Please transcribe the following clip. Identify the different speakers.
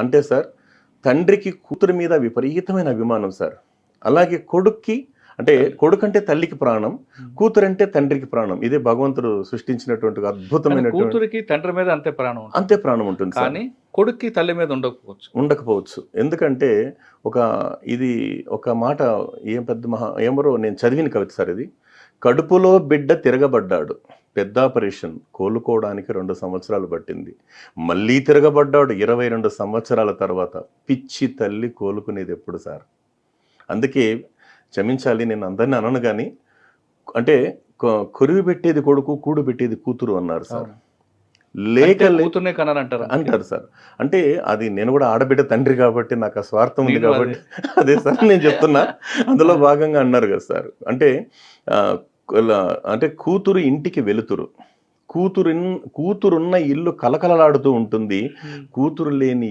Speaker 1: అంటే సార్ తండ్రికి కూతురి మీద విపరీతమైన అభిమానం సార్. అలాగే కొడుక్కి అంటే కొడుకంటే తల్లికి ప్రాణం, కూతురంటే తండ్రికి ప్రాణం. ఇదే భగవంతుడు సృష్టించినటువంటి అద్భుతమైనటువంటి
Speaker 2: కూతురికి తండ్రి మీద అంతే ప్రాణం ఉంటుంది.
Speaker 1: అంతే ప్రాణం ఉంటుంది సార్.
Speaker 2: కానీ కొడుక్కి తల్లి మీద
Speaker 1: ఉండకపోవచ్చు. ఎందుకంటే ఇది ఒక మాట ఏం పెద్ద ఎవరో నేను చదివిన కవిత సార్ ఇది. కడుపులో బిడ్డ తిరగబడ్డాడు, పెద్ద ఆపరేషన్, కోలుకోవడానికి 2 సంవత్సరాలు పట్టింది. మళ్ళీ తిరగబడ్డాడు 22 సంవత్సరాల తర్వాత. పిచ్చి తల్లి కోలుకునేది ఎప్పుడు సార్? అందుకే క్షమించాలి, నేను అందరిని అనను కానీ, అంటే కొరివి పెట్టేది కొడుకు, కూడు పెట్టేది కూతురు అన్నారు సార్.
Speaker 2: కూతుర్నే కనాలంటారు
Speaker 1: అంటారు సార్. అంటే అది నేను కూడా ఆడబిడ్డ తండ్రి కాబట్టి నాకు ఆ స్వార్థం ఉంది కాబట్టి అదే సార్ నేను చెప్తున్నా. అందులో భాగంగా అన్నారు కదా సార్. అంటే కూతురు ఇంటికి వెలుతురు, కూతురున్న ఇల్లు కలకలలాడుతూ ఉంటుంది, కూతురు లేని